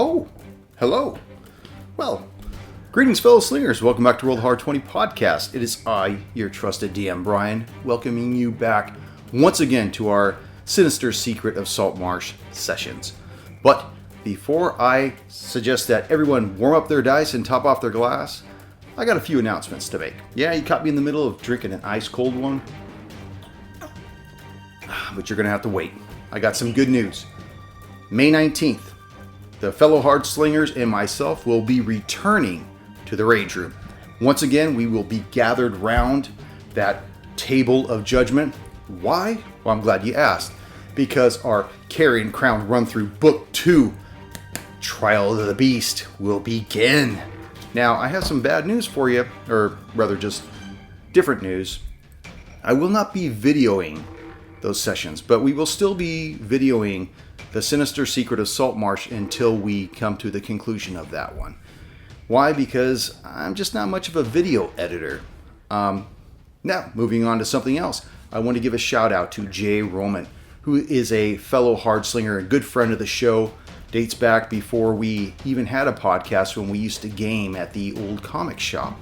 Oh, hello. Well, greetings, fellow slingers. Welcome back to Roll the Hard 20 podcast. It is I, your trusted DM, Brian, welcoming you back once again to our Sinister Secret of Saltmarsh sessions. But before I suggest that everyone warm up their dice and top off their glass, I got a few announcements to make. Yeah, you caught me in the middle of drinking an ice cold one, but you're going to have to wait. I got some good news. May 19th, the fellow Hard Slingers and myself will be returning to the Rage Room. Once again, we will be gathered round that table of judgment. Why? Well, I'm glad you asked. Because our Carrion Crown run through Book 2, Trial of the Beast, will begin. Now, I have some bad news for you, or rather just different news. I will not be videoing those sessions, but we will still be videoing the Sinister Secret of Saltmarsh until we come to the conclusion of that one. Why? Because I'm just not much of a video editor. Now, moving on to something else, I want to give a shout out to Jay Roman, who is a fellow Hard Slinger and good friend of the show. Dates back before we even had a podcast when we used to game at the old comic shop.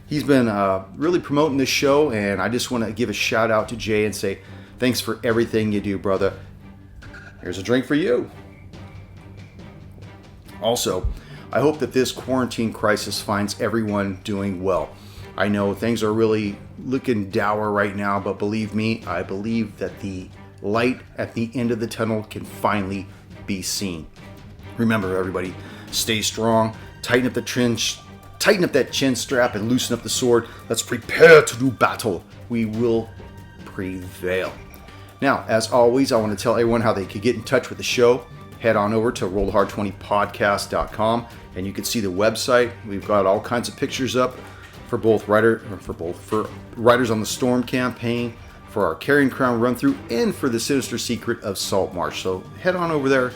He's been really promoting this show, and I just want to give a shout out to Jay and say thanks for everything you do, brother. Here's a drink for you. Also, I hope that this quarantine crisis finds everyone doing well. I know things are really looking dour right now, but believe me, I believe that the light at the end of the tunnel can finally be seen. Remember, everybody, stay strong, tighten up that chin strap, and loosen up the sword. Let's prepare to do battle. We will prevail. Now, as always, I want to tell everyone how they could get in touch with the show. Head on over to rollthehard20podcast.com and you can see the website. We've got all kinds of pictures up for Riders on the Storm campaign, for our Carrion Crown run through, and for the Sinister Secret of Saltmarsh. So head on over there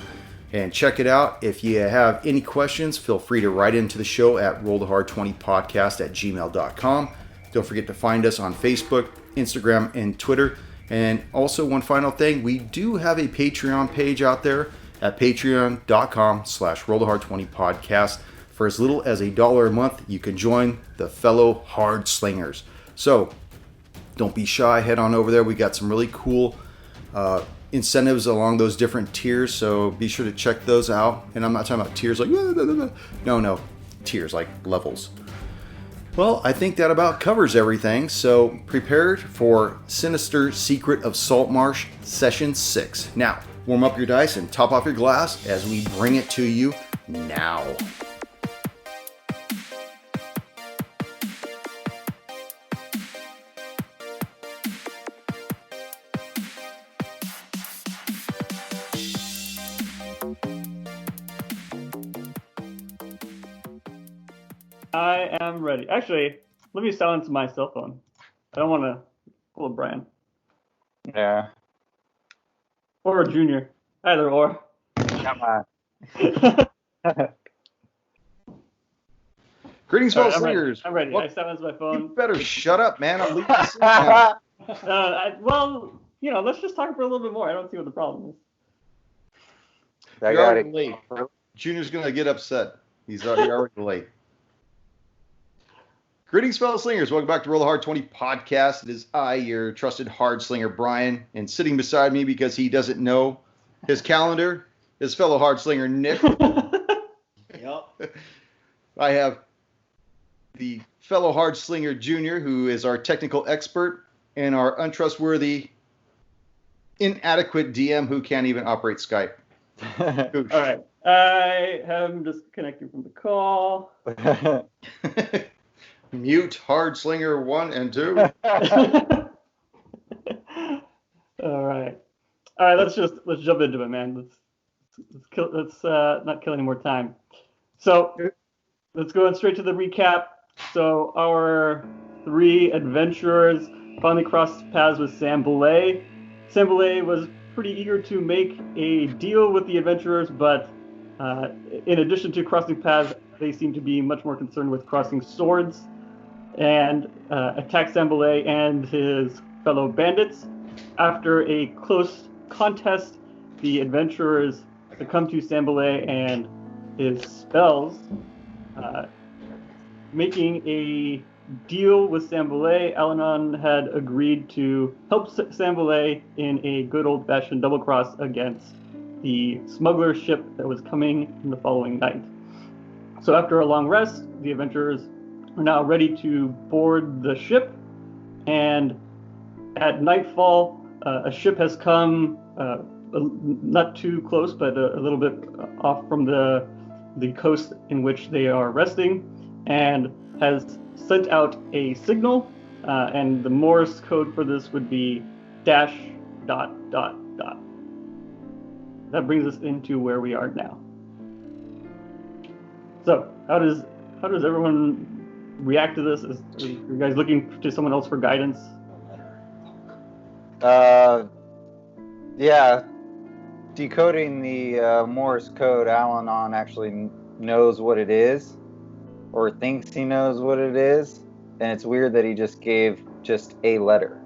and check it out. If you have any questions, feel free to write into the show at rollthehard20podcast@gmail.com. Don't forget to find us on Facebook, Instagram, and Twitter. And also, one final thing, we do have a Patreon page out there at patreon.com/rollthehard20podcast. For as little as $1 a month, you can join the fellow Hard Slingers. So, don't be shy, head on over there. We got some really cool incentives along those different tiers, so be sure to check those out. And I'm not talking about tiers like, no, tiers like levels. Well, I think that about covers everything, so prepared for Sinister Secret of Saltmarsh Session 6. Now, warm up your dice and top off your glass as we bring it to you now. I am ready. Actually, let me silence my cell phone. I don't want to pull a Brian. Yeah. Or a Junior. Either or. Come on. Greetings, fellow slingers. I'm ready. Well, I silenced my phone. you better shut up, man. I'm leaving this now. Let's just talk for a little bit more. I don't see what the problem is. I You're got already it. late. Junior's going to get upset. He's already late. Greetings, fellow slingers. Welcome back to Roll the Hard 20 podcast. It is I, your trusted hard slinger, Brian. And sitting beside me, because he doesn't know his calendar, his fellow hard slinger, Nick. Yep. I have the fellow hard slinger, Junior, who is our technical expert, and our untrustworthy, inadequate DM who can't even operate Skype. All right. I am disconnecting from the call. Mute hard slinger 1 and 2. All right. Let's jump into it, man. Let's not kill any more time. So let's go straight to the recap. So our 3 adventurers finally crossed paths with Sam Belay. Sam Belay was pretty eager to make a deal with the adventurers, but in addition to crossing paths, they seem to be much more concerned with crossing swords, and attacked Sam Belay and his fellow bandits. After a close contest, the adventurers succumbed to Sam Belay and his spells, making a deal with Sambalay. Alanon had agreed to help Sambalay in a good old-fashioned double cross against the smuggler ship that was coming in the following night. So after a long rest, the adventurers are now ready to board the ship, and at nightfall, a ship has come, not too close, but a little bit off from the coast in which they are resting, and has sent out a signal, and the Morse code for this would be dash dot dot dot. That brings us into where we are now. So, how does everyone react to this? Are you guys looking to someone else for guidance? Yeah. Decoding the Morse code, Alanon actually knows what it is, or thinks he knows what it is, and it's weird that he just gave just a letter.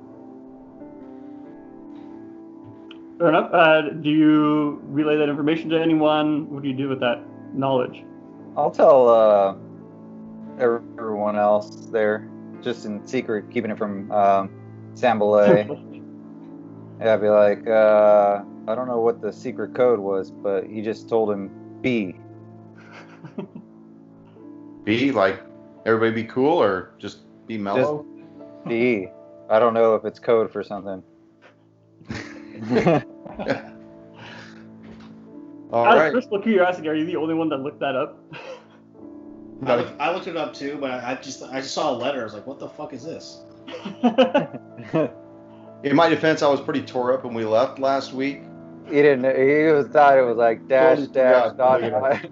Fair enough. Do you relay that information to anyone? What do you do with that knowledge? I'll tell everyone else there, just in secret, keeping it from Sambalay. Yeah, I'd be like, I don't know what the secret code was, but he just told him B. B, like everybody be cool or just be mellow? Just B. I don't know if it's code for something. All Out of right. personal curiosity, are you the only one that looked that up? I looked it up too, but I just saw a letter. I was like, what the fuck is this? In my defense, I was pretty tore up when we left last week. He thought it was like dash Totally dash forgot. dot dot.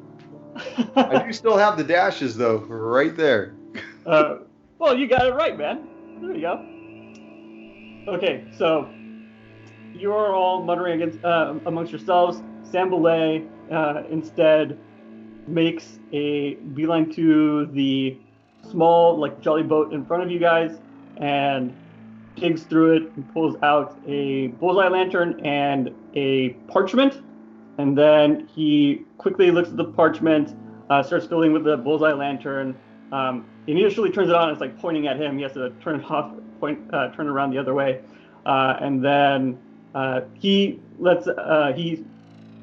I do still have the dashes though, right there. Well, you got it right, man. There you go. Okay, so you are all muttering amongst yourselves. Sambalay instead makes a beeline to the small, like, jolly boat in front of you guys and digs through it and pulls out a bullseye lantern and a parchment. And then he quickly looks at the parchment, starts filling with the bullseye lantern. He initially turns it on. It's like pointing at him. He has to turn it off, turn around the other way, and then he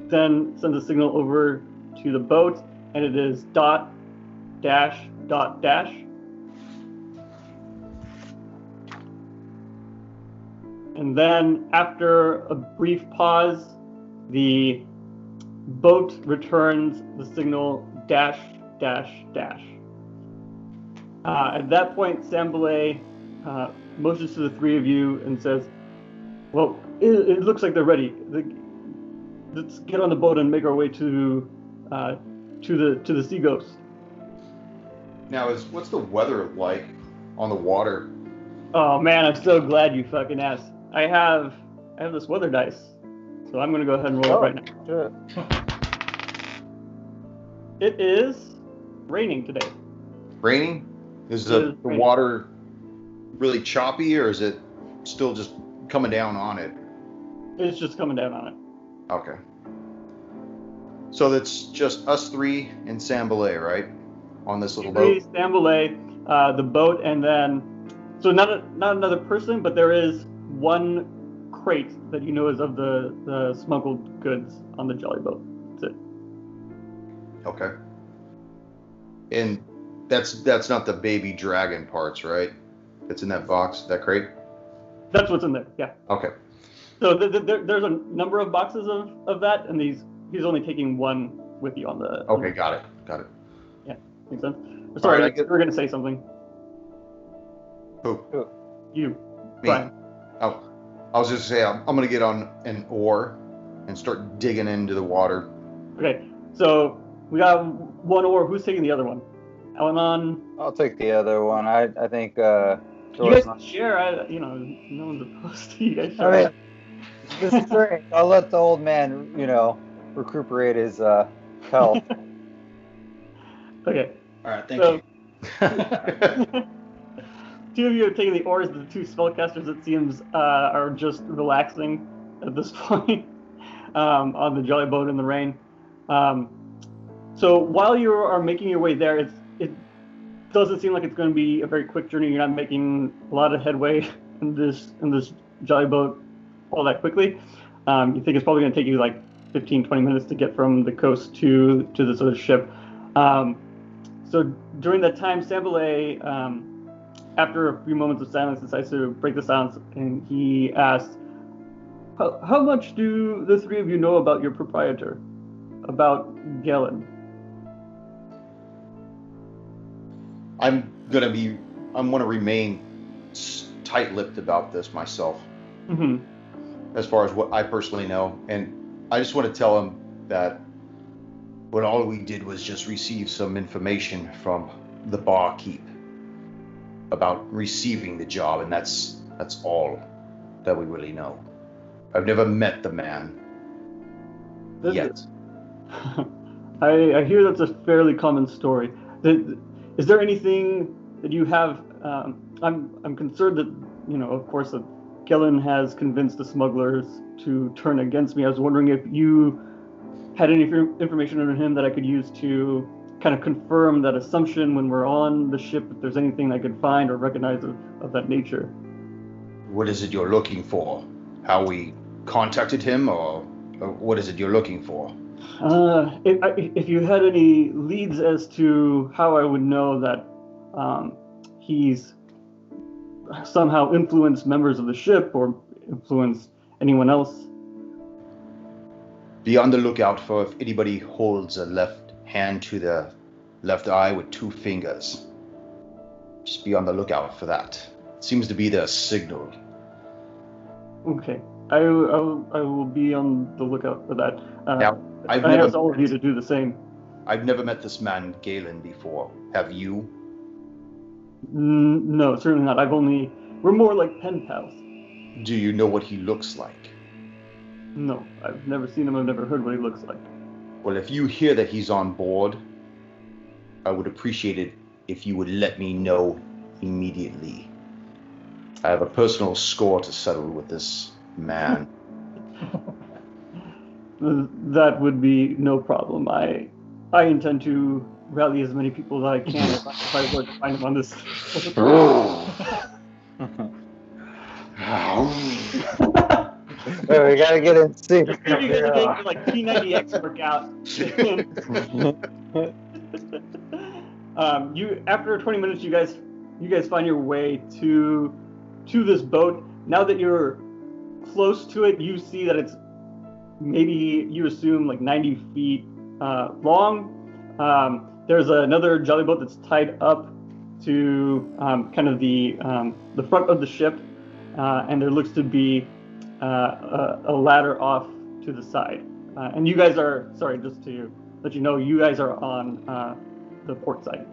then sends a signal over to the boat, and it is dot dash dot dash. And then after a brief pause, the boat returns the signal dash dash dash. At that point, Sambalay motions to the three of you and says, "Well, it looks like they're ready. Let's get on the boat and make our way to the Sea Ghost." Now, what's the weather like on the water? Oh man, I'm so glad you fucking asked. I have this weather dice, so I'm gonna go ahead and roll it right now. Sure. It is raining today. Raining? Is the water really choppy, or is it still just coming down on it? It's just coming down on it. Okay. So that's just us three and Sambalay, right? On this little boat? Sambalay, the boat, and then, so not another person, but there is one crate that you know is of the smuggled goods on the jolly boat. That's it. Okay. And that's not the baby dragon parts, right? That's in that box, that crate? That's what's in there, yeah. Okay. So there's a number of boxes of that, and he's only taking one with you on the... Okay, got it. Yeah, makes sense. Sorry, right, you were going to say something. Who? You, Me. Brian. Oh, I was just saying, I'm going to get on an oar and start digging into the water. Okay, so we got one oar. Who's taking the other one? Alanon? I'll take the other one. I think. You guys can share. No one's opposed to you guys share. I mean, this is great. I'll let the old man, recuperate his health. Okay. All right, thank you. Two of you have taken the oars. The two spellcasters, it seems, are just relaxing at this point on the jolly boat in the rain. So while you are making your way there, it doesn't seem like it's going to be a very quick journey. You're not making a lot of headway in this jolly boat all that quickly. You think it's probably going to take you like 15, 20 minutes to get from the coast to this other ship. So during that time, Sambalay, after a few moments of silence, decides to break the silence, and he asks, how much do the three of you know about your proprietor, about Galen? I'm gonna remain tight-lipped about this myself, as far as what I personally know, and I just want to tell him that all we did was just receive some information from the barkeep about receiving the job, and that's all that we really know. I've never met the man yet. I hear that's a fairly common story. Is there anything that you have? I'm concerned that, of course, that Galen has convinced the smugglers to turn against me. I was wondering if you had any information on him that I could use to kind of confirm that assumption when we're on the ship, if there's anything I could find or recognize of that nature. What is it you're looking for? How we contacted him, or what is it you're looking for? If you had any leads as to how I would know that he's somehow influenced members of the ship or influenced anyone else. Be on the lookout for if anybody holds a left hand to the left eye with two fingers. Just be on the lookout for that. It seems to be the signal. Okay. I will be on the lookout for that. Now, I ask all of you to do the same. I've never met this man Galen before. Have you? No, certainly not. We're more like pen pals. Do you know what he looks like? No, I've never seen him. I've never heard what he looks like. Well, if you hear that he's on board, I would appreciate it if you would let me know immediately. I have a personal score to settle with this man. That would be no problem. I intend to rally as many people as I can if I were to find him on this. We gotta get in sync. You guys are getting like P90X workout. After 20 minutes, you guys find your way to this boat. Now that you're close to it, you see that it's maybe, you assume, like 90 feet long. There's another jolly boat that's tied up to kind of the front of the ship, and there looks to be a ladder off to the side. And you guys are, sorry, just to let you know, you guys are on the port side.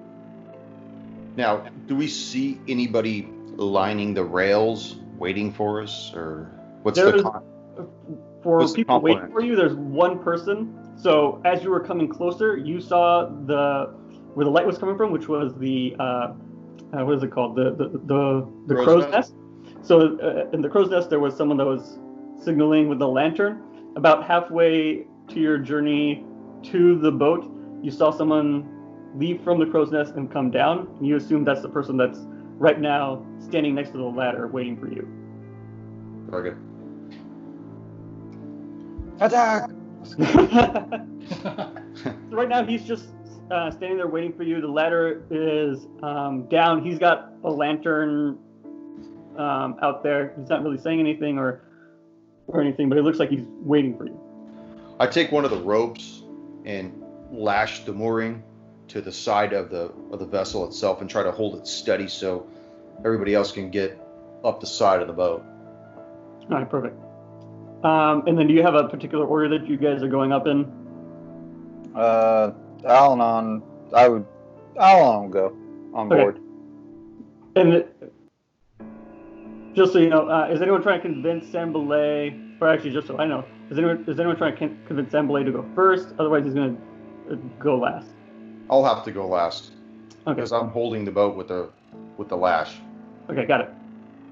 Now, do we see anybody lining the rails waiting for us, or what's for people waiting for you? There's one person. So as you were coming closer, you saw where the light was coming from, which was the what is it called? The crow's nest. So in the crow's nest, there was someone that was signaling with the lantern. About halfway to your journey to the boat, you saw someone leave from the crow's nest and come down. And you assume that's the person that's right now standing next to the ladder waiting for you. Okay. Attack! So right now he's just standing there waiting for you. The ladder is down. He's got a lantern out there. He's not really saying anything or anything, but it looks like he's waiting for you. I take one of the ropes and lash the mooring to the side of the vessel itself and try to hold it steady so everybody else can get up the side of the boat. All right, perfect. And then do you have a particular order that you guys are going up in? Al-Anon will go on board. And just so you know, is anyone trying to convince Sambalay, or actually just so I know, is anyone trying to convince Sambalay to go first? Otherwise he's going to go last. I'll have to go last. Okay. Because I'm holding the boat with the lash. Okay, got it.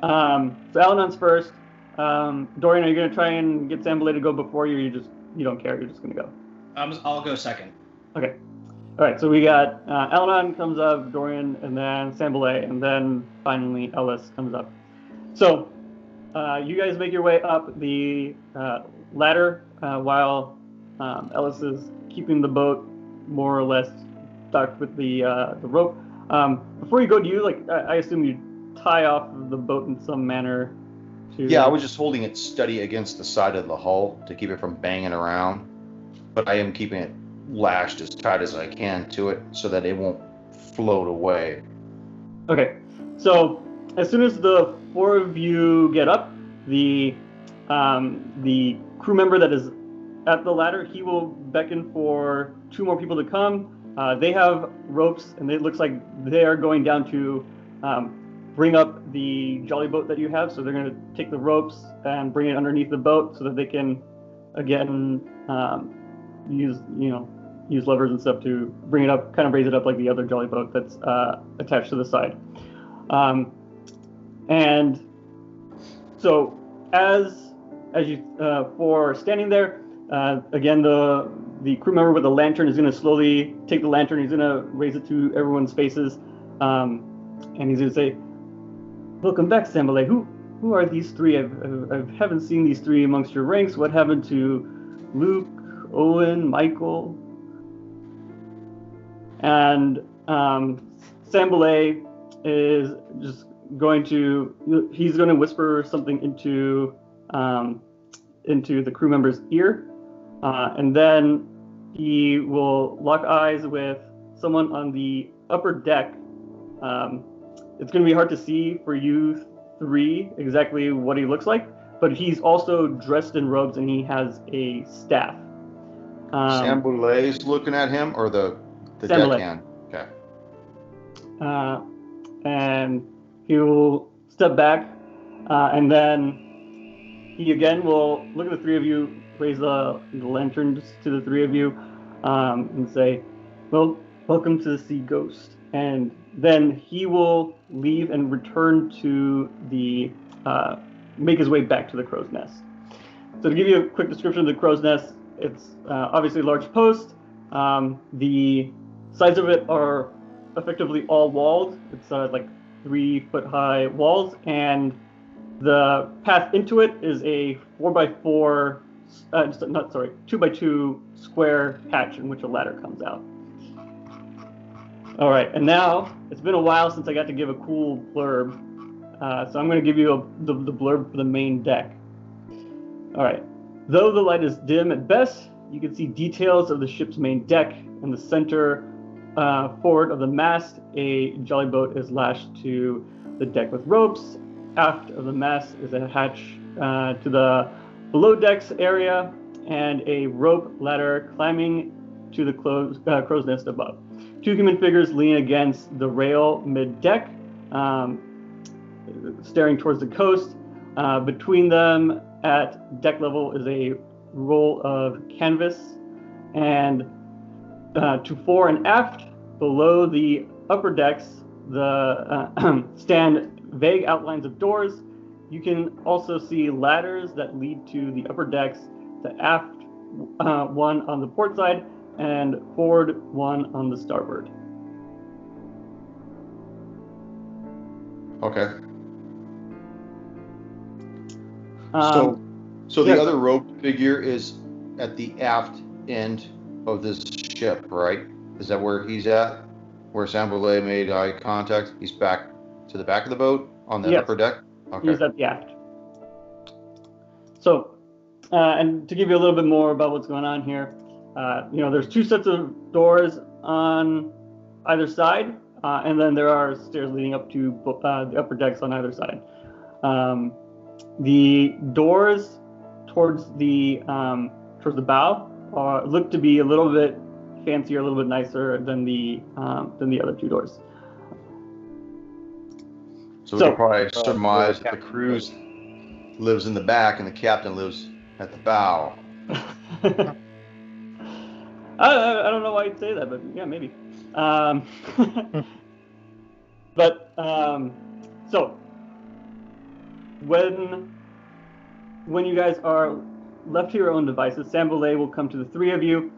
So Al-Anon's first. Dorian, are you going to try and get Sambalay to go before you, or you don't care, you're just going to go? I'll go second. Okay. All right, so we got Elnon comes up, Dorian, and then Sambalay, and then finally Ellis comes up. So you guys make your way up the ladder while Ellis is keeping the boat more or less stuck with the rope. Before you go, do you I assume you tie off the boat in some manner? Yeah, I was just holding it steady against the side of the hull to keep it from banging around, but I am keeping it lashed as tight as I can to it so that it won't float away. Okay, so as soon as the four of you get up, the crew member that is at the ladder, he will beckon for two more people to come. They have ropes, and it looks like they are going down to bring up the jolly boat that you have. So they're going to take the ropes and bring it underneath the boat so that they can, again, use levers and stuff to bring it up, kind of raise it up like the other jolly boat that's attached to the side. And so as you for standing there, again, the crew member with the lantern is going to slowly take the lantern. He's going to raise it to everyone's faces, and he's going to say, "Welcome back, Sambalay. Who are these three? I haven't seen these three amongst your ranks. What happened to Luke, Owen, Michael?" And Sambalay is just he's going to whisper something into the crew member's ear, and then he will lock eyes with someone on the upper deck. It's going to be hard to see for you three exactly what he looks like, but he's also dressed in robes and he has a staff. Sambalay's looking at him, or the Sambalay. deckhand? Okay. And he will step back, and then he again will look at the three of you, raise the lanterns to the three of you, and say, "Well, welcome to the Sea Ghost." And then he will leave and return to make his way back to the crow's nest. So to give you a quick description of the crow's nest, it's obviously a large post. The sides of it are effectively all walled. It's like 3-foot-high walls, and the path into it is a 4x4, 2x2 square hatch in which a ladder comes out. All right, and now it's been a while since I got to give a cool blurb, so I'm going to give you the blurb for the main deck. All right, though the light is dim at best, you can see details of the ship's main deck. In the center forward of the mast, a jolly boat is lashed to the deck with ropes. Aft of the mast is a hatch to the below decks area, and a rope ladder climbing to the crow's nest above. Two human figures lean against the rail mid-deck, staring towards the coast. Between them at deck level is a roll of canvas, and to fore and aft below the upper decks stand vague outlines of doors. You can also see ladders that lead to the upper decks, the aft one on the port side and forward one on the starboard. Okay. So the yeah. other rope figure is at the aft end of this ship, right? Is that where he's at? Where Sambalay made eye contact? He's back to the back of the boat on the upper deck? Okay. He's at the aft. So, and to give you a little bit more about what's going on here, there's two sets of doors on either side, and then there are stairs leading up to the upper decks on either side. The doors towards the bow look to be a little bit fancier, a little bit nicer than the other two doors. So we can probably surmise that the cruise lives in the back and the captain lives at the bow. I don't know why you'd say that, but yeah, maybe. So when you guys are left to your own devices, Sambalay will come to the three of you.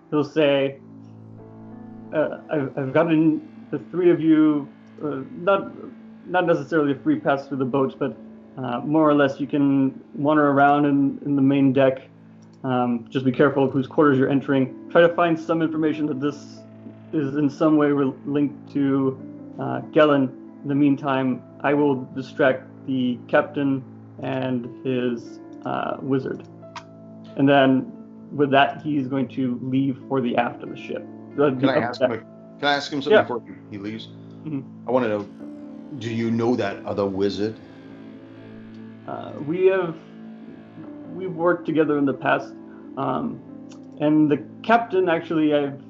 He'll say, I've gotten the three of you, not necessarily a free pass through the boats, but more or less you can wander around in the main deck. Just be careful of whose quarters you're entering. Try to find some information that this is in some way linked to Gellin. In the meantime, I will distract the captain and his wizard. And then with that, he's going to leave for the aft of the ship. Can I ask him something Yeah. before he leaves? Mhm. I want to know, do you know that other wizard? We've worked together in the past, and the captain actually I've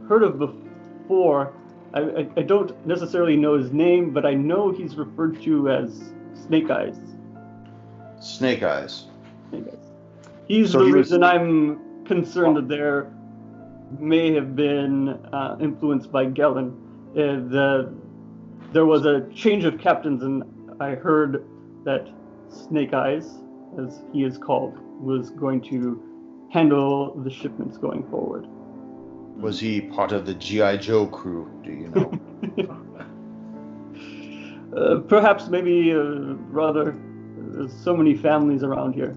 heard of before. I don't necessarily know his name, but I know he's referred to as Snake Eyes. Snake Eyes. Snake Eyes. He's So the he was- reason I'm concerned that there may have been influence by Gellin. There was a change of captains, and I heard that Snake Eyes, as he is called, was going to handle the shipments going forward. Was he part of the G.I. Joe crew? Do you know? Perhaps, maybe, rather, there's so many families around here.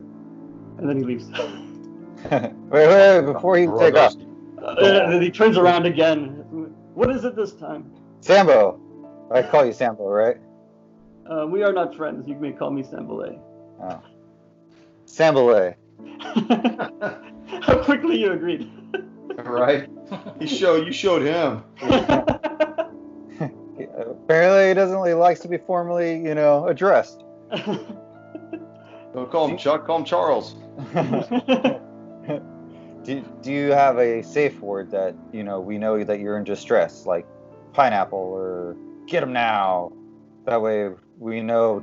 And then he leaves. wait, before you take off. And then he turns around again. What is it this time? Sambo. I call you Sambo, right? We are not friends. You may call me Sambale. Oh. Sambale. How quickly you agreed. Right? You showed him. Apparently he doesn't really likes to be formally, addressed. Don't call him Chuck, call him Charles. Do you have a safe word that, we know that you're in distress, like pineapple or get him now? That way we know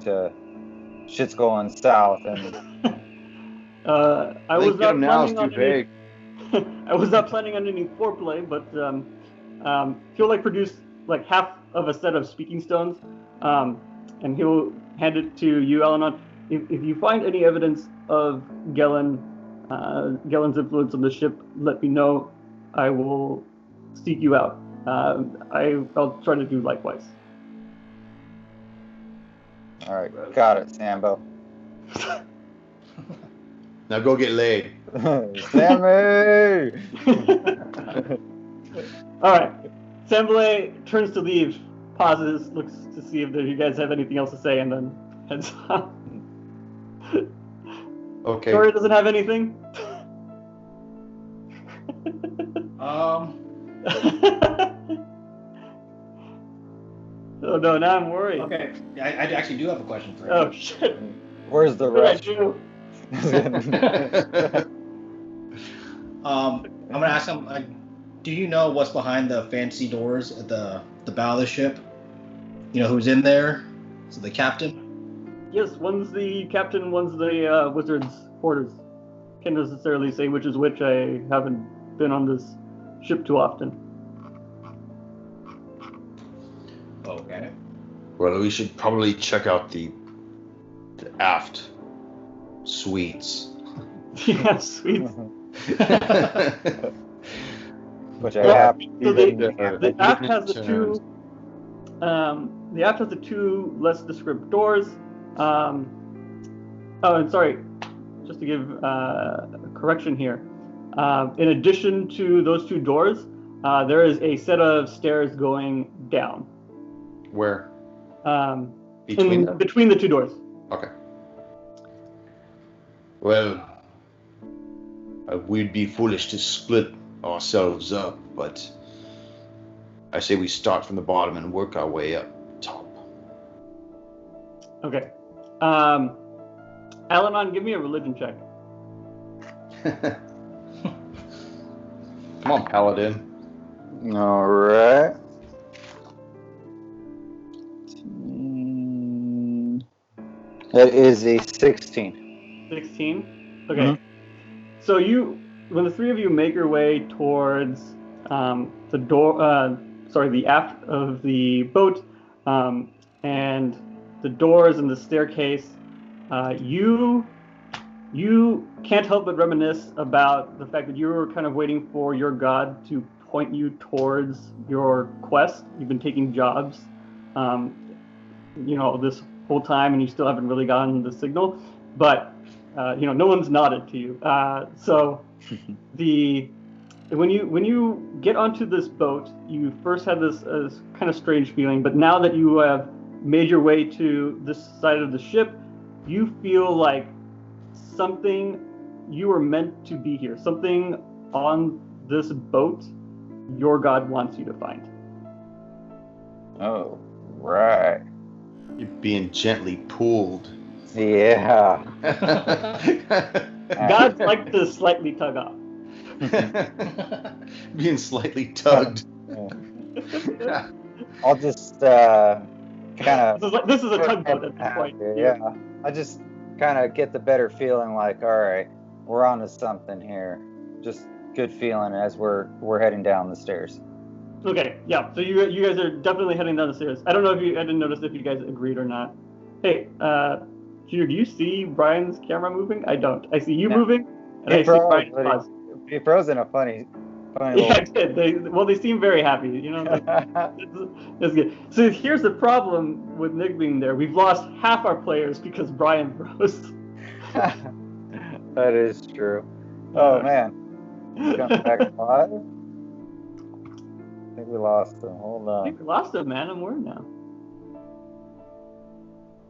shit's going south. And I was get him not now is planning too on any. vague. I was not planning on any foreplay, but he'll produce like half of a set of speaking stones, and he'll hand it to you, Eleanor. If you find any evidence of Gellin's influence on the ship, let me know. I will seek you out. I'll try to do likewise. all right, got it, Sambo. Now go get laid. Sammy! All right. Sambale turns to leave, pauses, looks to see if you guys have anything else to say, and then heads off. Okay. Tori doesn't have anything. Oh no, now I'm worried. Okay, I actually do have a question for you. Oh shit. Where's the What did I rest? do? I'm gonna ask him. Do you know what's behind the fancy doors at the bow of the ship? You know who's in there? So the captain. Yes, one's the captain, one's the wizard's quarters. Can't necessarily say which is which. I haven't been on this ship too often. Okay. Well, we should probably check out the aft suites. Yeah, sweet. Which I Well, have. So the aft has the two. The aft has the two less descript doors. Oh, and sorry, just to give a correction here. In addition to those two doors, there is a set of stairs going down. Where? Between them? Between the two doors. Okay. Well, we'd be foolish to split ourselves up, but I say we start from the bottom and work our way up top. Okay. Alanon, give me a religion check. Come on, Paladin. All right. That is a 16. 16. Okay. So when the three of you make your way towards the door, the aft of the boat, and the doors and the staircase, you can't help but reminisce about the fact that you were kind of waiting for your god to point you towards your quest. You've been taking jobs, this whole time, and you still haven't really gotten the signal. But no one's nodded to you. So when you get onto this boat, you first had this kind of strange feeling, but now that you have made your way to this side of the ship, you feel like you were meant to be here. Something on this boat your God wants you to find. Oh, right. You're being gently pulled. Yeah. God's like to slightly tug off. Being slightly tugged. I'll just kind of. This is a tugboat at this point. Yeah. I just kind of get the better feeling, like, all right, we're on to something here. Just good feeling as we're heading down the stairs. Okay, yeah. So you guys are definitely heading down the stairs. I didn't notice if you guys agreed or not. Hey, Junior, do you see Brian's camera moving? I don't. I see you moving, and I see Brian pause. He froze in a funny Yeah, I did. They seem very happy. That's good. So here's the problem with Nick being there. We've lost half our players because Brian froze. That is true. Oh man, jump back 5. I think we lost him. Hold on. I think we lost him, man. I'm worried now.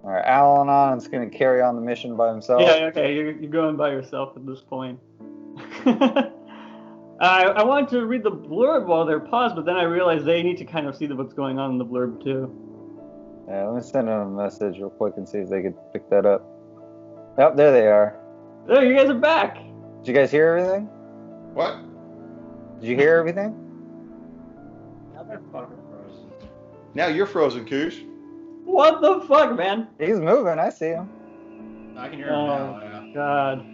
All right, Al-Anon's going to carry on the mission by himself. Yeah, okay. You're going by yourself at this point. I wanted to read the blurb while they're paused, but then I realized they need to kind of see what's going on in the blurb too. Yeah, let me send them a message real quick and see if they could pick that up. Yep, there they are. There, you guys are back. Did you guys hear everything? What? Did you hear everything? Now they're fucking frozen. Now you're frozen, Koosh. What the fuck, man? He's moving. I see him. I can hear him now. Yeah. God.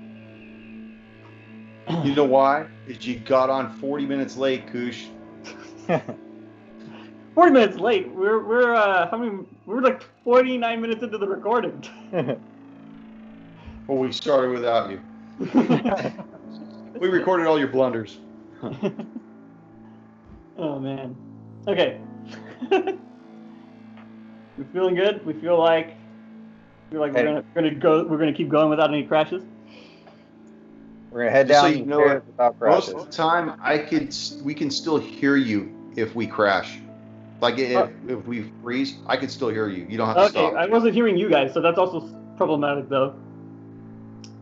You know why? Is you got on 40 minutes late, Koosh. 40 minutes late. We're how many? We're like 49 minutes into the recording. Well, we started without you. We recorded all your blunders. Oh man. Okay. We feeling good? We feel like we're gonna keep going without any crashes. We're gonna head Just down so you the know stairs it, without crashes. Most of the time, we can still hear you if we crash. Like if we freeze, I can still hear you. You don't have to stop. Okay, I wasn't hearing you guys, so that's also problematic though.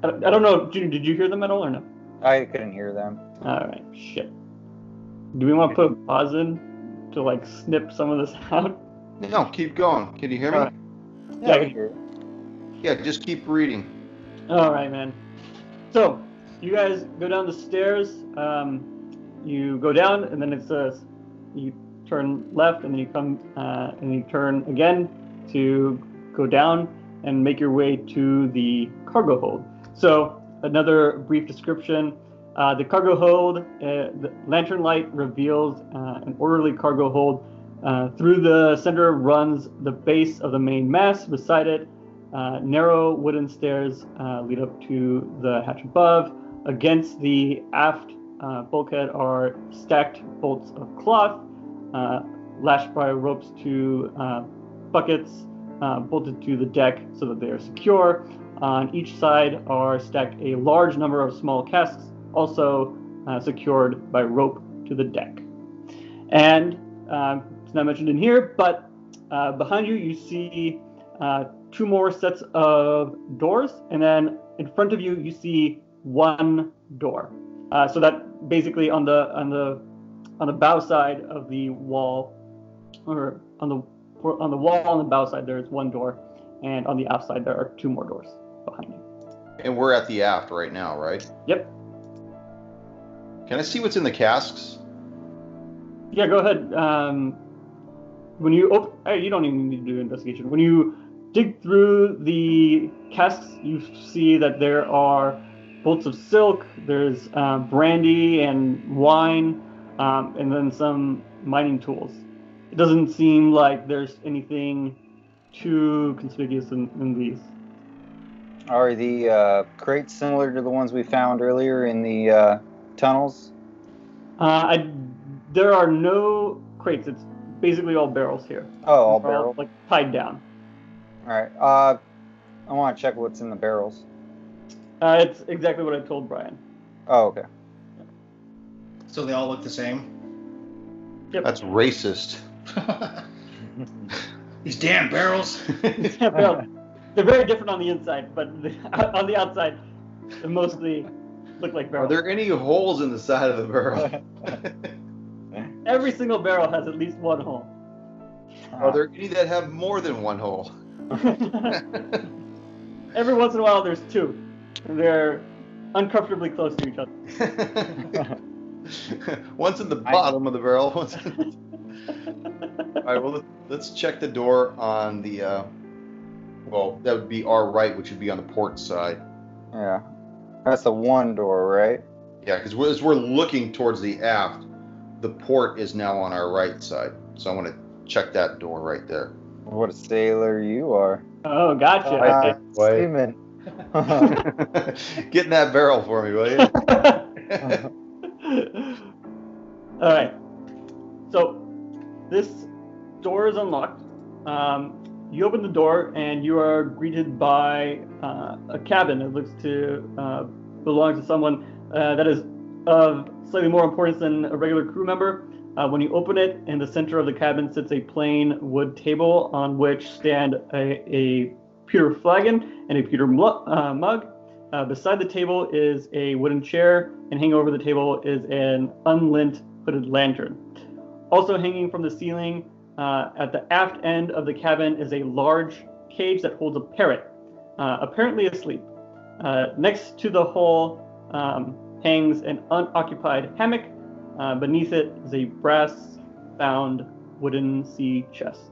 I don't know, Junior, did you hear them at all or no? I couldn't hear them. Alright, shit. Do we want to put a pause in to like snip some of this out? No, keep going. Can you hear me? Alright. Yeah, I can hear you. Yeah, just keep reading. Alright, man. So, you guys go down the stairs. You go down, and then it says you turn left, and then you come and you turn again to go down and make your way to the cargo hold. So, another brief description. The cargo hold, the lantern light reveals an orderly cargo hold. Through the center runs the base of the main mast. Beside it, narrow wooden stairs lead up to the hatch above. Against the aft bulkhead are stacked bolts of cloth, lashed by ropes to buckets, bolted to the deck so that they are secure. On each side are stacked a large number of small casks, also secured by rope to the deck. And it's not mentioned in here, but behind you, you see 2 more sets of doors, and then in front of you, you see 1 door. So that basically on the bow side of the wall, or on the wall on the bow side, there is 1 door, and on the aft side, there are 2 more doors behind you. And we're at the aft right now, right? Yep. Can I see what's in the casks? Yeah, go ahead. When you open, you don't even need to do investigation. When you dig through the casks, you see that there are bolts of silk. There's brandy and wine, and then some mining tools. It doesn't seem like there's anything too conspicuous in these. Are the crates similar to the ones we found earlier in the tunnels? I There are no crates. It's basically all barrels here. Oh, all They're barrels. like tied down. All right. I want to check what's in the barrels. It's exactly what I told Brian. Oh, okay. So they all look the same. Yep. That's racist. These damn barrels. Barrels. They're very different on the inside, but on the outside, they mostly look like Are barrels. there any holes in the side of the barrel? Every single barrel has at least one hole. Are there any that have more than one hole? Every once in a while, there's two. And they're uncomfortably close to each other. One's in the bottom of the barrel. One's in... All right, well, let's check the door on the, well, that would be our right, which would be on the port side. Yeah. That's the one door, right? Yeah, because as we're looking towards the aft, the port is now on our right side. So I want to check that door right there. What a sailor you are. Oh, gotcha. Seaman. Get in that barrel for me, will you? All right. So this door is unlocked. You open the door and you are greeted by a cabin that looks to belong to someone that is of slightly more importance than a regular crew member. When you open it, in the center of the cabin sits a plain wood table on which stand a pewter flagon and a pewter mug. Beside the table is a wooden chair, and hanging over the table is an unlit hooded lantern. Also hanging from the ceiling at the aft end of the cabin is a large cage that holds a parrot, apparently asleep. Next to the hole hangs an unoccupied hammock. Beneath it is a brass-bound wooden sea chest.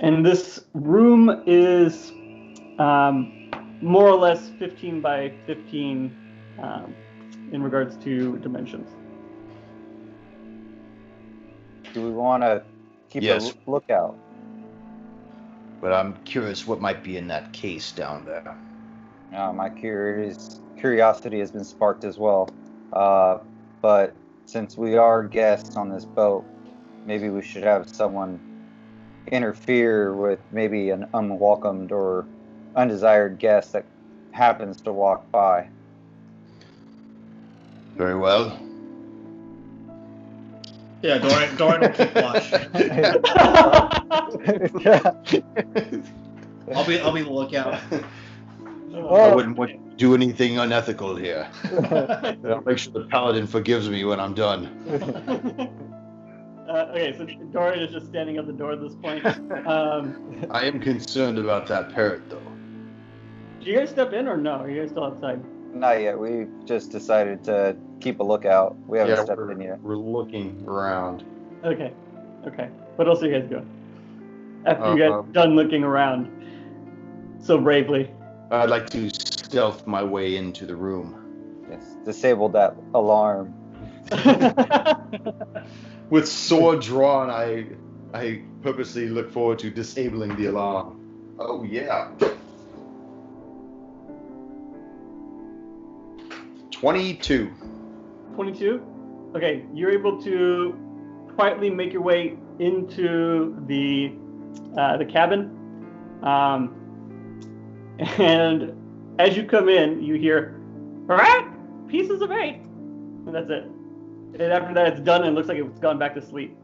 And this room is more or less 15 by 15 in regards to dimensions. Do we want to keep Yes. a lookout? But I'm curious what might be in that case down there. My curiosity has been sparked as well. But since we are guests on this boat, maybe we should have someone interfere with maybe an unwelcomed or undesired guest that happens to walk by. Very well. Yeah, Dorian will keep watch. I'll be the lookout. I wouldn't want to do anything unethical here. I'll make sure the paladin forgives me when I'm done. Okay, so Dorian is just standing at the door at this point. I am concerned about that parrot, though. Do you guys step in or no? Are you guys still outside? Not yet. We just decided to keep a lookout. We haven't stepped in yet. We're looking around. Okay. What else are you guys doing? After you guys done looking around so bravely. I'd like to stealth my way into the room. Yes. Disable that alarm. With sword drawn, I purposely look forward to disabling the alarm. Oh, yeah. 22. 22? Okay, you're able to quietly make your way into the cabin. And as you come in, you hear, "Alright, pieces of 8." And that's it. And after that, it's done and it looks like it's gone back to sleep.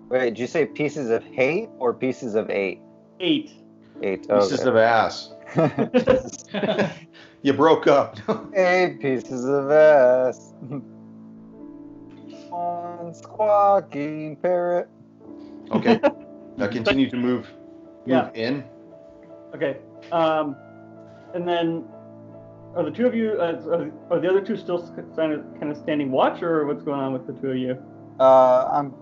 Wait, did you say pieces of hate or pieces of 8? 8. 8. Pieces of ass. You broke up. 8 pieces of ass. One squawking parrot. Okay. Now continue to move Yeah. in. Okay. And then, are the two of you, are the other two still kind of standing watch, or what's going on with the two of you? I'm kind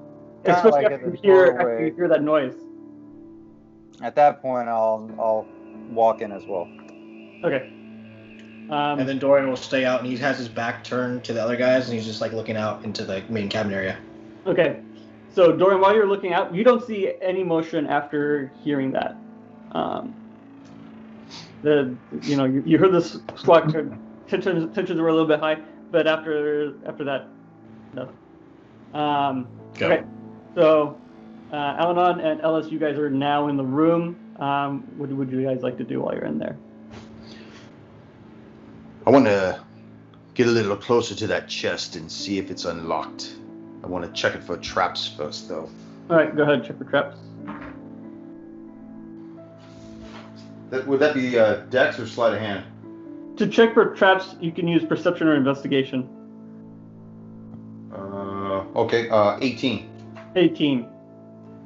of Especially like after at you the hear doorway. that noise. At that point, I'll walk in as well. Okay. And then Dorian will stay out, and he has his back turned to the other guys, and he's just like looking out into the main cabin area. Okay. So Dorian, while you're looking out, you don't see any motion after hearing that. You heard this squawk. Tensions were a little bit high, but after that, stuff. Go. Okay, so Alanon and Ellis, you guys are now in the room. What would you guys like to do while you're in there? I want to get a little closer to that chest and see if it's unlocked. I want to check it for traps first, though. All right, go ahead, check for traps. Would that be Dex or sleight of hand? To check for traps, you can use perception or investigation. Okay, 18. 18.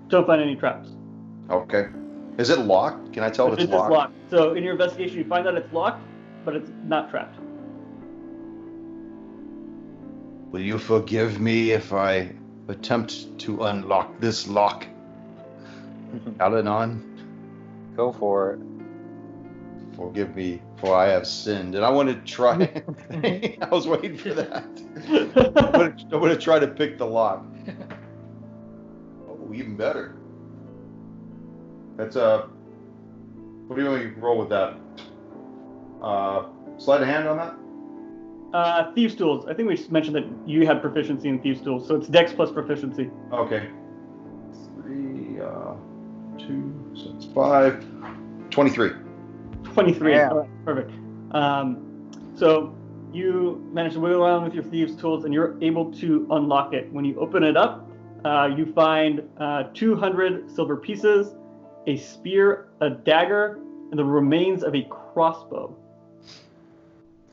Don't find any traps. Okay. Is it locked? Can I tell if It it's is locked? locked. So in your investigation, you find that it's locked, but it's not trapped. Will you forgive me if I attempt to unlock this lock? Alanon, Go for it. forgive me, for I have sinned. And I want to try. I was waiting for that. I'm going to try to pick the lock. Oh, even better. That's what do you want me to roll with that? Sleight of hand on that? Thieves' tools. I think we just mentioned that you had proficiency in Thieves' tools, so it's Dex plus proficiency. Okay. 3, 2, so it's 5. 23. 23. Yeah. All right, perfect. So you manage to wiggle around with your Thieves' tools, and you're able to unlock it. When you open it up, you find 200 silver pieces, a spear, a dagger, and the remains of a crossbow.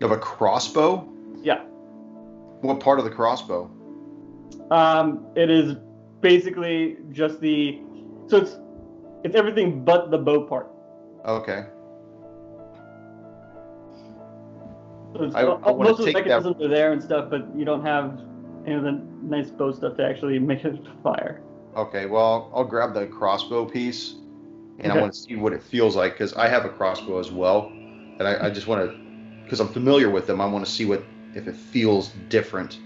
You have a crossbow? Yeah. What part of the crossbow? It is basically just so it's everything but the bow part. Okay. So it's, I wanna most of the take that- mechanisms are there and stuff, but you don't have any of the nice bow stuff to actually make it fire. Okay, well, I'll grab the crossbow piece, and I Okay. want to see what it feels like, because I have a crossbow as well, and I just want to, because I'm familiar with them, I want to see if it feels different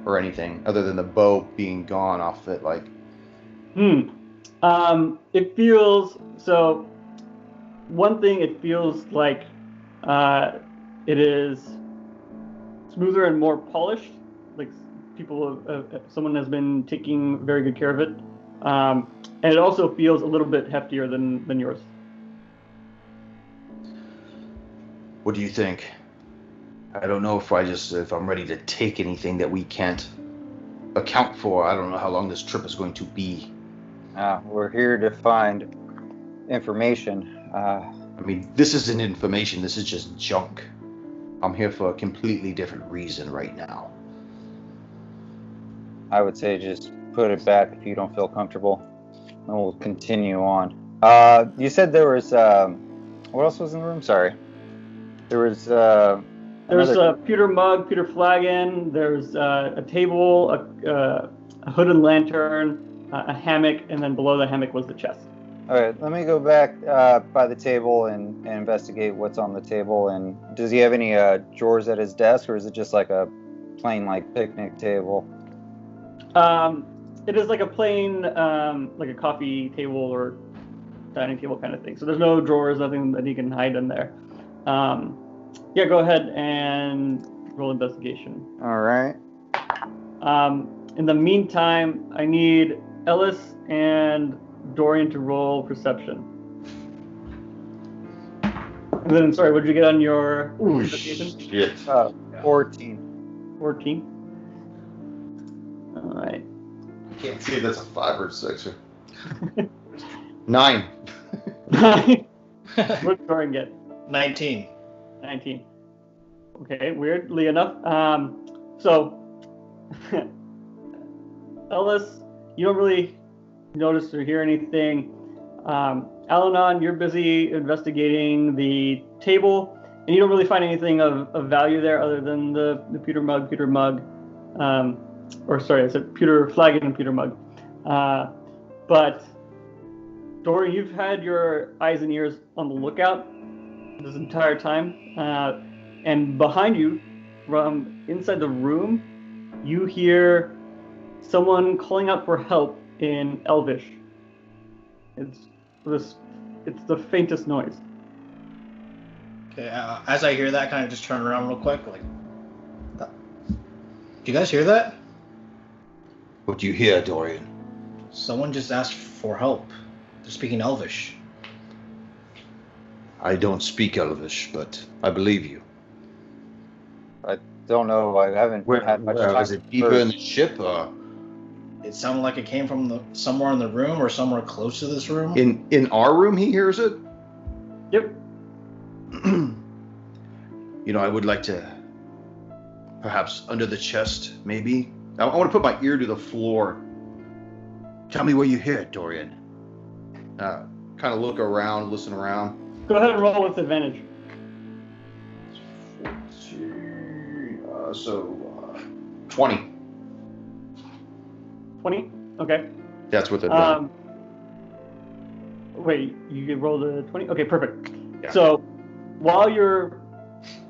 or anything, other than the bow being gone off it, like. It feels, so one thing, it feels like it is smoother and more polished, like someone has been taking very good care of it, and it also feels a little bit heftier than yours. What do you think? I don't know if I'm ready to take anything that we can't account for. I don't know how long this trip is going to be. We're here to find information. I mean, this isn't information, this is just junk. I'm here for a completely different reason right now. I would say just put it back if you don't feel comfortable, and we'll continue on. You said there was what else was in the room? Sorry, there was There's another- a pewter mug, pewter flagon. There's a table, a hooded lantern, a hammock, and then below the hammock was the chest. All right, let me go back by the table and investigate what's on the table. And does he have any drawers at his desk, or is it just like a plain like picnic table? It is like a plain, like a coffee table or dining table kind of thing. So there's no drawers, nothing that he can hide in there. Yeah, go ahead and roll investigation. All right. In the meantime, I need Ellis and Dorian to roll perception. And then, sorry, what did you get on your investigation? Shit. 14. 14. All right. Can't see if that's a 5 or a 6. 9. What did Dorian get? 19. 19. Okay, weirdly enough. So, Ellis, you don't really notice or hear anything. Alanon, you're busy investigating the table, and you don't really find anything of value there other than the pewter mug, or sorry, I said pewter flagon and pewter mug. But, Dorian, you've had your eyes and ears on the lookout this entire time, and behind you, from inside the room, you hear someone calling out for help in Elvish. It's the faintest noise. Okay, as I hear that, kind of just turn around real quick, like, do you guys hear that? What do you hear, Dorian? Someone just asked for help. They're speaking Elvish. I don't speak Elvish, but I believe you. I don't know. I haven't had much time. Is it deeper in the ship? It sounded like it came from somewhere in the room or somewhere close to this room. In our room, he hears it. Yep. I would like to, perhaps under the chest, maybe. I want to put my ear to the floor. Tell me where you hear it, Dorian. Kind of look around, listen around. Go ahead and roll with advantage. 20. 20? Okay. That's with advantage. Wait, you could roll the 20? Okay, perfect. Yeah. So while you're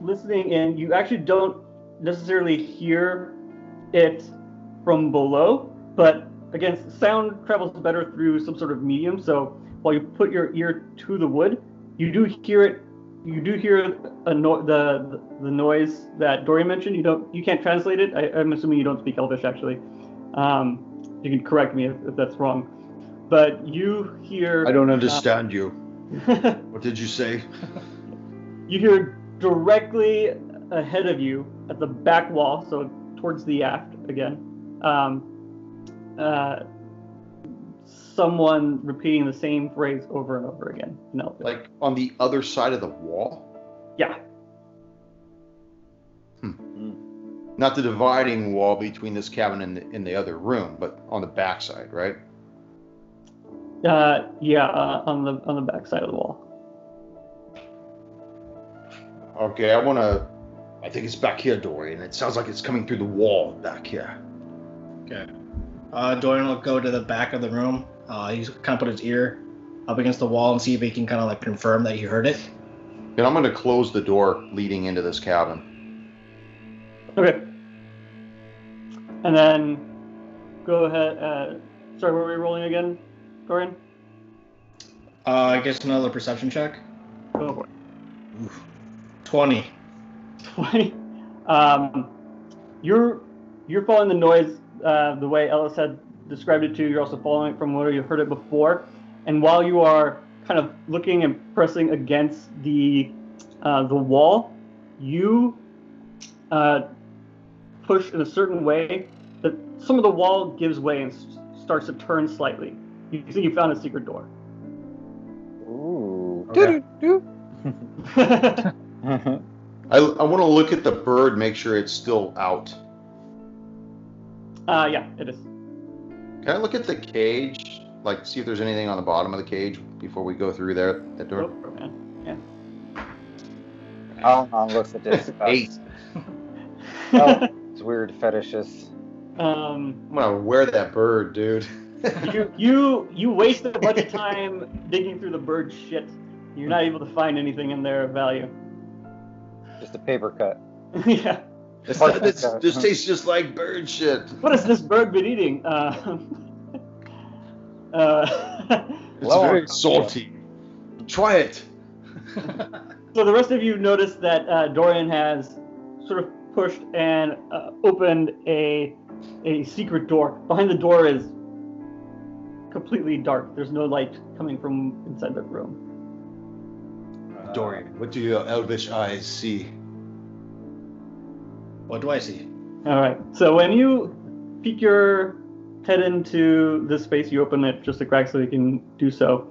listening in, you actually don't necessarily hear it from below, but again, sound travels better through some sort of medium. So while you put your ear to the wood, you do hear it. You do hear the noise that Dorian mentioned. You can't translate it. I'm assuming you don't speak Elvish, actually. You can correct me if that's wrong. But you hear. I don't understand you. What did you say? You hear directly ahead of you at the back wall, so towards the aft again. Someone repeating the same phrase over and over again. No. Like on the other side of the wall? Yeah. Not the dividing wall between this cabin and the other room, but on the back side, right? On the back side of the wall. Okay, I think it's back here, Dorian. It sounds like it's coming through the wall back here. Okay. Dorian will go to the back of the room. He's kind of put his ear up against the wall and see if he can kind of like confirm that he heard it. And I'm going to close the door leading into this cabin. Okay. And then go ahead. Sorry, what were we rolling again, Dorian? I guess another perception check. Go for it. 20. 20. You're following the noise the way Ellis had described it to you. You're also following it from where you heard it before. And while you are kind of looking and pressing against the wall, you push in a certain way that some of the wall gives way and starts to turn slightly. You think you found a secret door. Ooh. Okay. I want to look at the bird, make sure it's still out. Yeah, it is. Can I look at the cage? Like, see if there's anything on the bottom of the cage before we go through that door? Go for it, man. Yeah. Alan looks at this. 8. It's weird fetishes. I'm gonna wear that bird, dude. You waste a bunch of time digging through the bird shit. You're not able to find anything in there of value. Just a paper cut. Yeah. This tastes just like bird shit. What has this bird been eating? It's very salty. Try it. So the rest of you notice that Dorian has sort of pushed and opened a secret door. Behind the door is completely dark. There's no light coming from inside the room. Dorian, what do your elvish eyes see? What do I see? All right. So when you peek your head into this space, you open it just a crack so you can do so.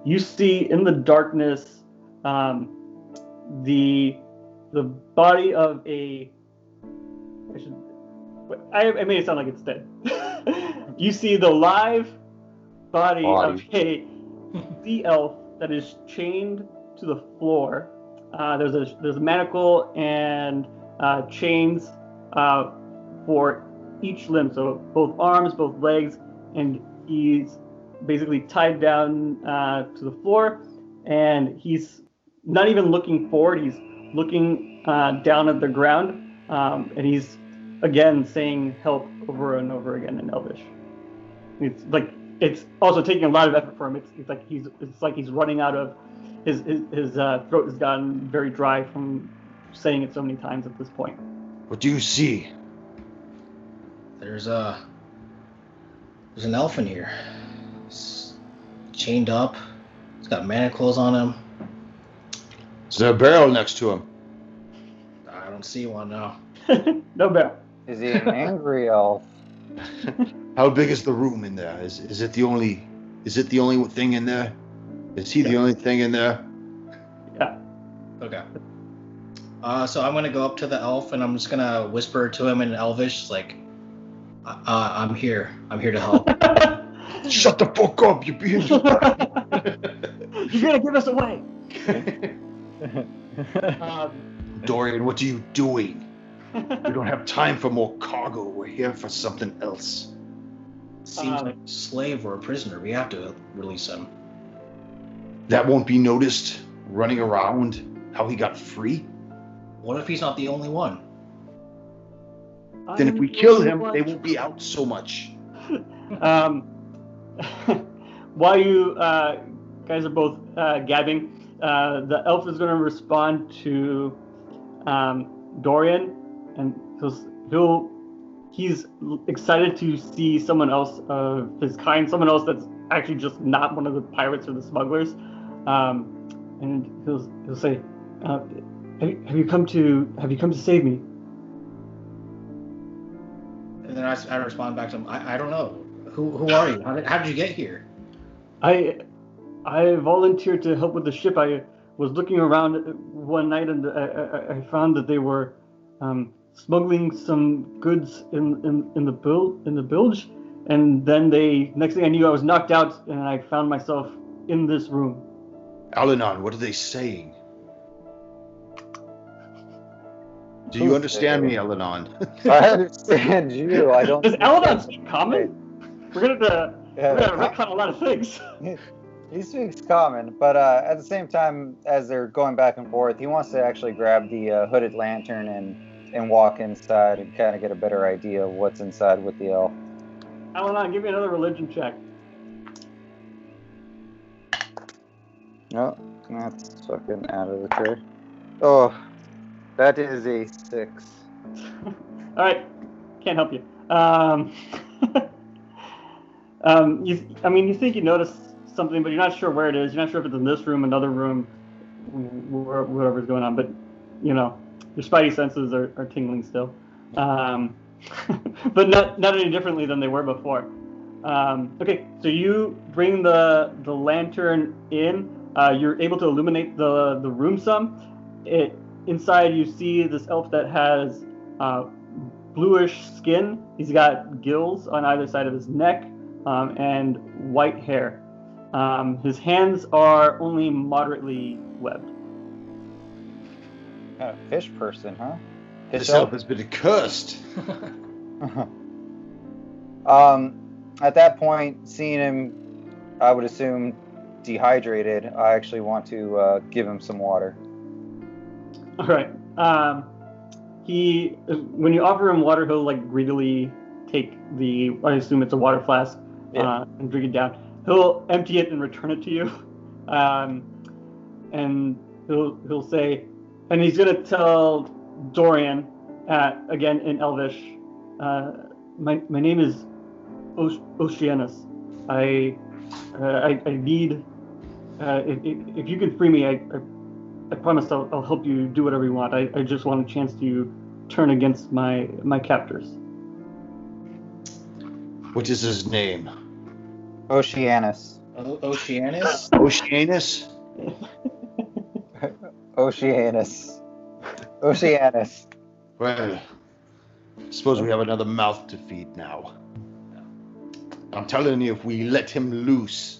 You see in the darkness the body of a. I made it sound like it's dead. You see the live body of a sea elf that is chained to the floor. There's a manacle and chains for each limb, so both arms, both legs, and he's basically tied down to the floor, and he's not even looking forward. He's looking down at the ground, and he's again saying help over and over again in Elvish. It's also taking a lot of effort for him. It's like he's running out of his throat has gotten very dry from saying it so many times at this point. What do you see? There's a there's an elf in here. He's chained up. He's got manacles on him. Is there a barrel next to him? I don't see one now. No bear. Is he an angry elf? How big is the room in there? Is it the only thing in there? Is he the only thing in there? Yeah. Okay. So I'm gonna go up to the elf and I'm just gonna whisper to him in Elvish, like, I'm here. I'm here to help. Shut the fuck up! You're being. You're gonna give us away. Dorian, what are you doing? We don't have time for more cargo. We're here for something else. Seems like a slave or a prisoner. We have to release him. That won't be noticed. Running around, how he got free. What if he's not the only one? Then if we kill him, they won't be out so much. While you guys are both gabbing, the elf is going to respond to Dorian, and he's excited to see someone else of his kind, someone else that's actually just not one of the pirates or the smugglers. And he'll say, "Have you come to save me?" And then I respond back to him, I don't know. Who are you? How did you get here? I volunteered to help with the ship. I was looking around one night and I found that they were smuggling some goods in the bilge, and then next thing I knew, I was knocked out and I found myself in this room. Alanon, what are they saying? Do you understand me, Alanon? I understand you. I don't. Does Alanon speak common? We're gonna retcon a lot of things. He speaks common, but at the same time, as they're going back and forth, he wants to actually grab the hooded lantern and walk inside and kind of get a better idea of what's inside with the elf. Alanon, give me another religion check. No, that's fucking out of the tray. Oh, that is a 6. All right, can't help you. You think you noticed something, but you're not sure where it is. You're not sure if it's in this room, another room, whatever's going on. But your spidey senses are tingling still, but not any differently than they were before. Okay, so you bring the lantern in. You're able to illuminate the room some. Inside, you see this elf that has bluish skin. He's got gills on either side of his neck and white hair. His hands are only moderately webbed. Kind of fish person, huh? This elf has been accursed. At that point, seeing him, I would assume dehydrated, I actually want to give him some water. All right. When you offer him water, he'll greedily take I assume it's a water flask, and drink it down. He'll empty it and return it to you, and he'll say, and he's gonna tell Dorian, again in Elvish, my name is Oceanus. I need if you can free me, I promise I'll help you do whatever you want. I just want a chance to turn against my captors. What is his name? Oceanus. Oceanus? Oceanus? Oceanus. Oceanus. Well, suppose we have another mouth to feed now. I'm telling you, if we let him loose,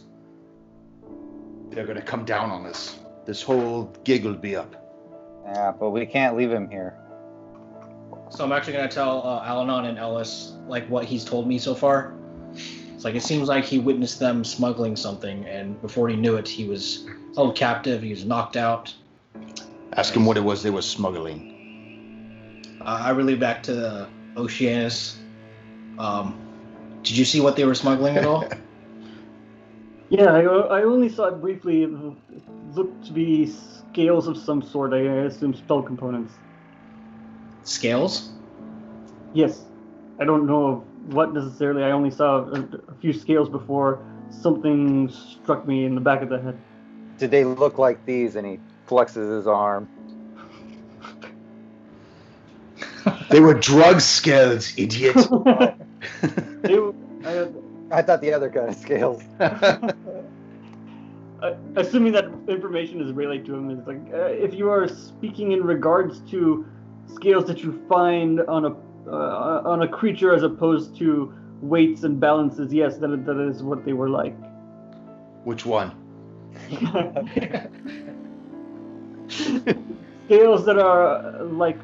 they're going to come down on us. This whole gig will be up. Yeah, but we can't leave him here. So I'm actually going to tell Alanon and Ellis what he's told me so far. It's it seems like he witnessed them smuggling something, and before he knew it, he was held captive, he was knocked out. Ask him what it was they were smuggling. I relay back to Oceanus. Did you see what they were smuggling at all? Yeah, I only saw it briefly. It looked to be scales of some sort. I assume spell components. Scales? Yes. I don't know what necessarily. I only saw a few scales before something struck me in the back of the head. Did they look like these? And he flexes his arm. They were drug scales, idiot. I thought the other kind of scales. Assuming that information is relayed to him, is like if you are speaking in regards to scales that you find on a creature as opposed to weights and balances, yes, that is what they were like. Which one? Scales that are like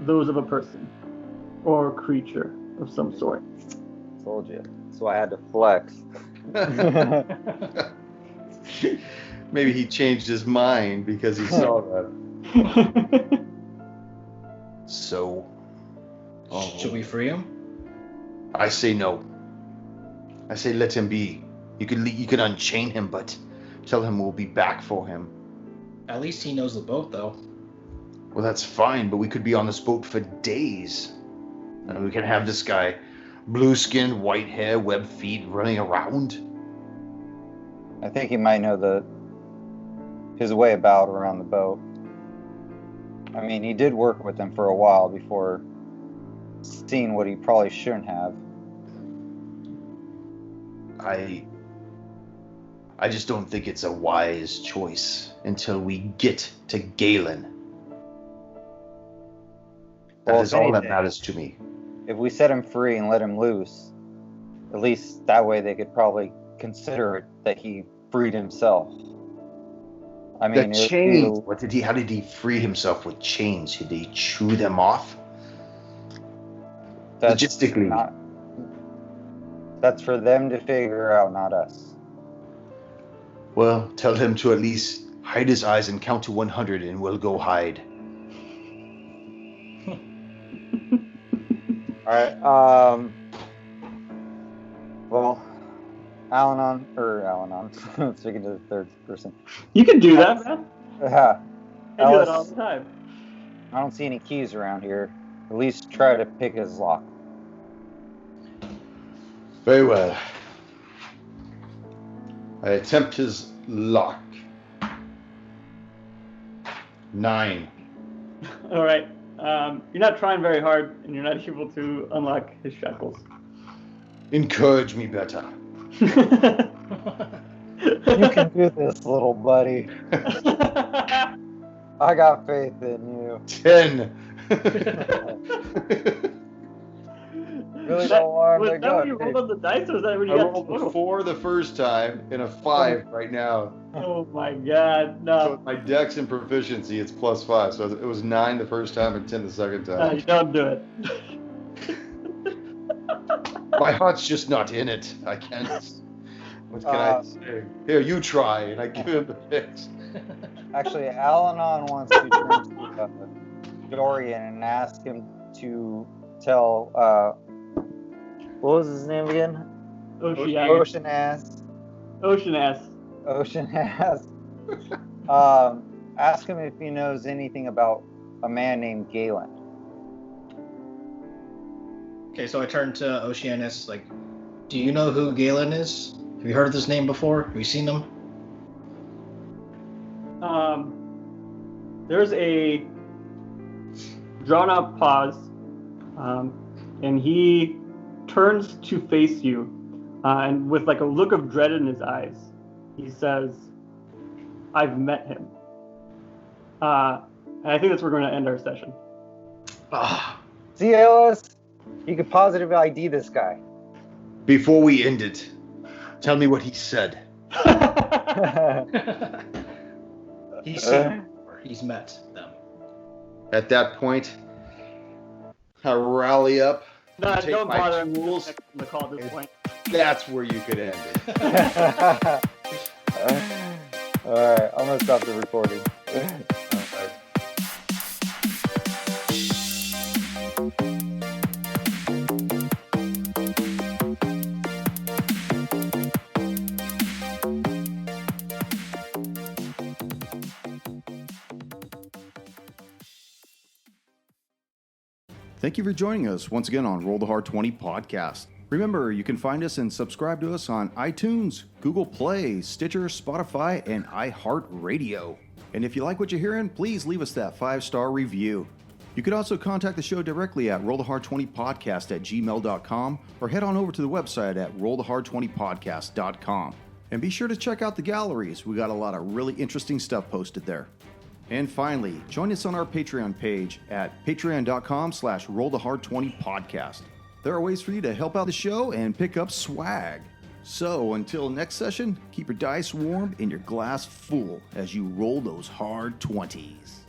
those of a person or creature of some sort. Told you. That's why I had to flex. Maybe he changed his mind because he saw that. So, Should we free him? I say no. I say let him be. You can unchain him, but tell him we'll be back for him. At least he knows the boat, though. Well, that's fine, but we could be on this boat for days. And we can have this guy, blue skin, white hair, webbed feet, running around. I think he might know his way about around the boat. I mean, he did work with them for a while before seeing what he probably shouldn't have. I just don't think it's a wise choice until we get to Galen. That is all that matters to me. If we set him free and let him loose, at least that way they could probably consider it that he freed himself. I mean, the chains. How did he free himself with chains? Did he chew them off? Logistically. That's for them to figure out, not us. Well, tell him to at least hide his eyes and count to 100 and we'll go hide. Alright, well, Al-Anon, speaking to the third person. You can do that, man. Yeah. I do that all the time. I don't see any keys around here. At least try to pick his lock. Very well. I attempt his lock. 9. All right. You're not trying very hard, and you're not able to unlock his shackles. Encourage me better. You can do this, little buddy. I got faith in you. 10. Really don't want Was to that go. when you rolled on the dice, or was that when I you got rolled a total? 4 the first time and a 5 right now. Oh my god, So no. with my dex and proficiency, it's +5. So it was 9 the first time and 10 the second No, time. you don't do it. My heart's just not in it. I can't. What can I say? Here, you try, and I give him the picks. Actually, Al-Anon wants to turn to Dorian and ask him to tell, what was his name again? Ocean ass. Ask him if he knows anything about a man named Galen. Okay, so I turned to Oceanus, like, do you know who Galen is? Have you heard of this name before? Have you seen him? There's a drawn out pause, and he turns to face you, and with like a look of dread in his eyes, he says, "I've met him." And I think that's where we're going to end our session. See, Ellis? You could positive ID this guy. Before we end it, tell me what he said. He's seen them before. He's met them. At that point, I rally up. No, take don't my bother him tools. on the call at this point. That's where you could end it. Alright, I'm gonna stop the recording. Thank you for joining us once again on Roll the Hard 20 podcast. Remember, you can find us and subscribe to us on iTunes, Google Play, Stitcher, Spotify, and iHeart Radio. And if you like what you're hearing, please leave us that 5-star review. You could also contact the show directly at rollthehard20podcast@gmail.com or head on over to the website at rollthehard20podcast.com. And be sure to check out the galleries. We got a lot of really interesting stuff posted there. And finally, join us on our Patreon page at patreon.com/rollthehard20podcast. There are ways for you to help out the show and pick up swag. So until next session, keep your dice warm and your glass full as you roll those hard 20s.